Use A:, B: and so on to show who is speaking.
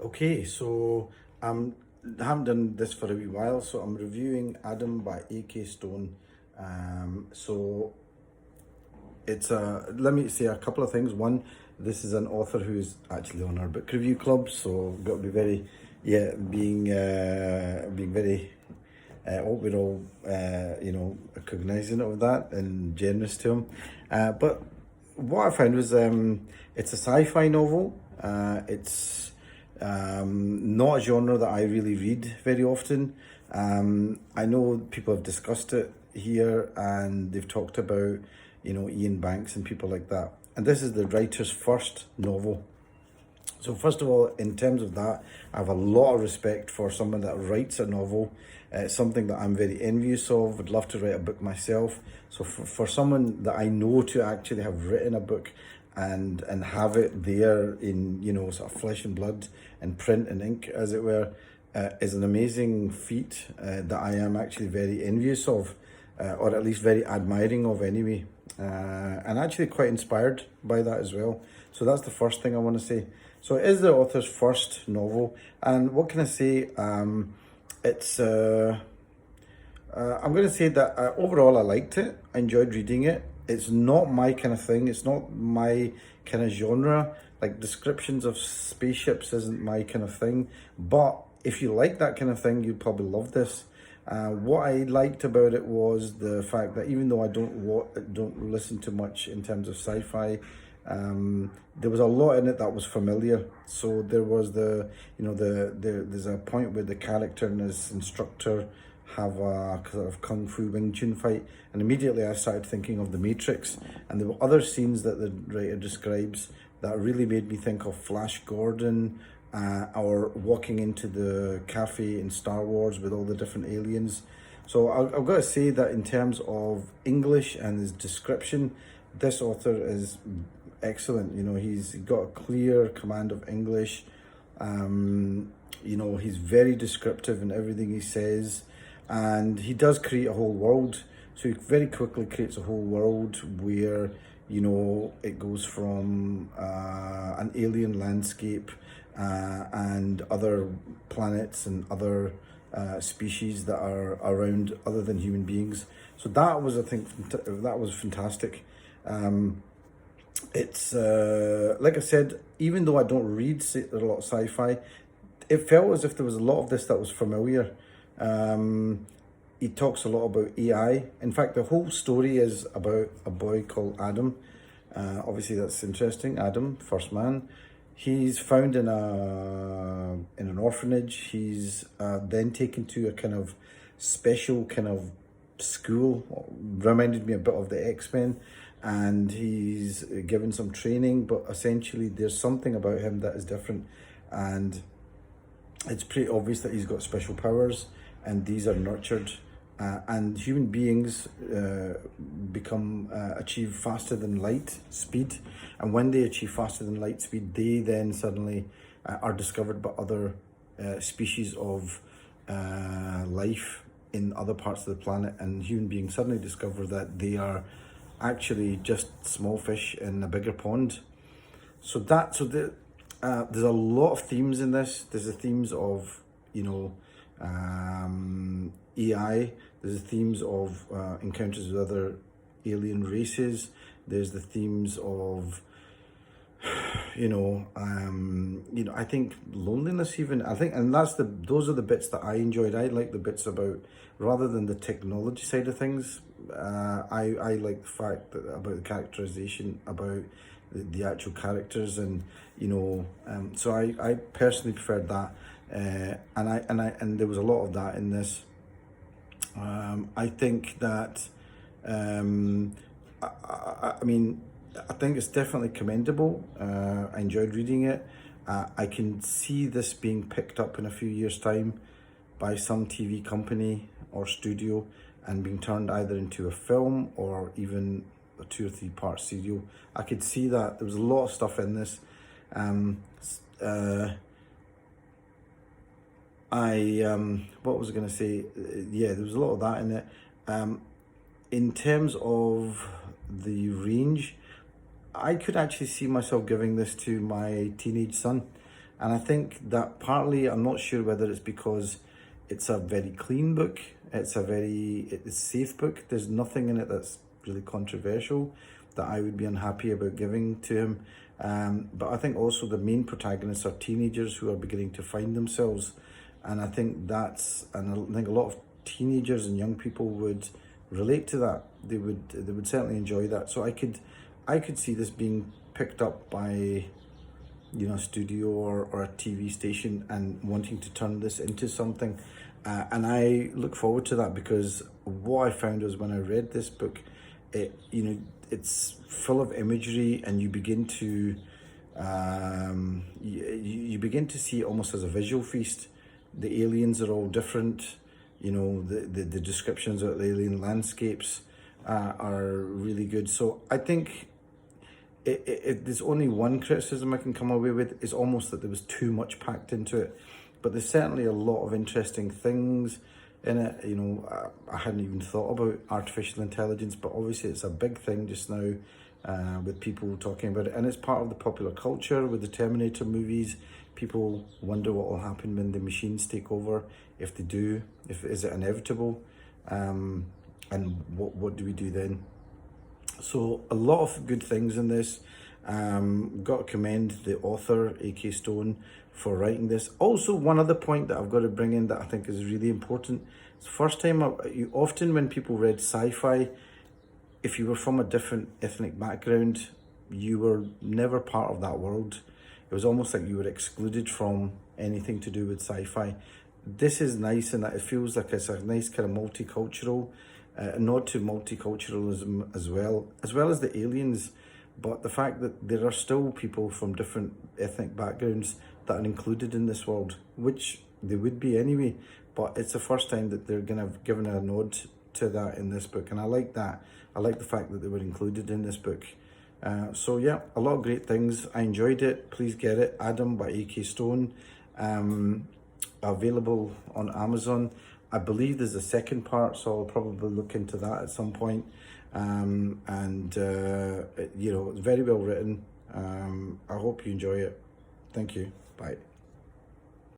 A: Okay, so I haven't done this for a wee while, so I'm reviewing Adam by A.K.Stone. So it's let me say a couple of things. One, this is an author who's actually on our book review club, so got to be very, being very, hope we're all, cognizant of that and generous to him. But what I found was it's a sci-fi novel. It's not a genre that I really read very often. I know people have discussed it here and they've talked about, Ian Banks and people like that. And this is the writer's first novel. So first of all, in terms of that, I have a lot of respect for someone that writes a novel. It's something that I'm very envious of. Would love to write a book myself. So for someone that I know to actually have written a book and have it there in sort of flesh and blood and print and ink, as it were, is an amazing feat that I am actually very envious of, or at least very admiring of anyway, and actually quite inspired by that as well. So that's the first thing I want to say. So it is the author's first novel, and what can I say? It's I'm going to say that overall I liked it. I enjoyed reading it. It's not my kind of thing. It's not my kind of genre. Like descriptions of spaceships isn't my kind of thing. But if you like that kind of thing, you'd probably love this. What I liked about it was the fact that even though I don't listen to much in terms of sci-fi, there was a lot in it that was familiar. So there was there's a point where the character and his instructor have a sort of kung fu Wing Chun fight, and immediately I started thinking of The Matrix, and there were other scenes that the writer describes that really made me think of Flash Gordon, or walking into the cafe in Star Wars with all the different aliens. So I've got to say that in terms of English and his description, this author is excellent. He's got a clear command of English. He's very descriptive in everything he says, and he does create a whole world. So he very quickly creates a whole world where it goes from an alien landscape and other planets and other species that are around other than human beings. So that was, I think, that was fantastic. It's like I said, even though I don't read a lot of sci-fi, it felt as if there was a lot of this that was familiar. He talks a lot about AI. In fact, the whole story is about a boy called Adam. Obviously, that's interesting. Adam, first man. He's found in an orphanage. He's then taken to a kind of special kind of school. Reminded me a bit of the X-Men, and he's given some training. But essentially, there's something about him that is different, and it's pretty obvious that he's got special powers, and these are nurtured. And human beings achieve faster than light speed, and when they achieve faster than light speed, they then suddenly are discovered by other species of life in other parts of the planet, and human beings suddenly discover that they are actually just small fish in a bigger pond. There's a lot of themes in this. There's the themes of AI. There's the themes of encounters with other alien races. There's the themes of I think loneliness even. I think, and those are the bits that I enjoyed. I like the bits about, rather than the technology side of things. I like the fact that about the characterization, about the actual characters, and so I personally preferred that, and there was a lot of that in this. I think that I mean, I think it's definitely commendable. I enjoyed reading it. I can see this being picked up in a few years' time by some TV company or studio and being turned either into a film or even a 2 or 3 part serial. I could see that. There was a lot of stuff in this. What was I going to say? Yeah, there was a lot of that in it. In terms of the range, I could actually see myself giving this to my teenage son. And I think that partly, I'm not sure whether it's because it's a very clean book, it's a safe book. There's nothing in it that's really controversial that I would be unhappy about giving to him. But I think also the main protagonists are teenagers who are beginning to find themselves. And I think and I think a lot of teenagers and young people would relate to that. They would certainly enjoy that. So I could see this being picked up by, you know, a studio or a TV station and wanting to turn this into something. And I look forward to that, because what I found was when I read this book, it's full of imagery, and you begin to you begin to see it almost as a visual feast. The aliens are all different. You know, the descriptions of the alien landscapes are really good. So I think if there's only one criticism I can come away with, is almost that there was too much packed into it. But there's certainly a lot of interesting things in it. You know, I hadn't even thought about artificial intelligence, but obviously it's a big thing just now, with people talking about it. And it's part of the popular culture with the Terminator movies. People wonder what will happen when the machines take over. If they do, is it inevitable? And what do we do then? So a lot of good things in this. Got to commend the author, A.K.Stone, for writing this. Also, one other point that I've got to bring in that I think is really important. It's the first time you often, when people read sci-fi, if you were from a different ethnic background, you were never part of that world. It was almost like you were excluded from anything to do with sci-fi. This is nice in that it feels like it's a nice kind of multicultural, nod to multiculturalism as well as the aliens. But the fact that there are still people from different ethnic backgrounds that are included in this world, which they would be anyway, but it's the first time that they're gonna have given a nod to that in this book, and I like that. I like the fact that they were included in this book. So yeah, a lot of great things. I enjoyed it. Please get it. Adam by A.K.Stone. Available on Amazon. I believe there's a second part, so I'll probably look into that at some point. You know, it's very well written. I hope you enjoy it. Thank you. Bye.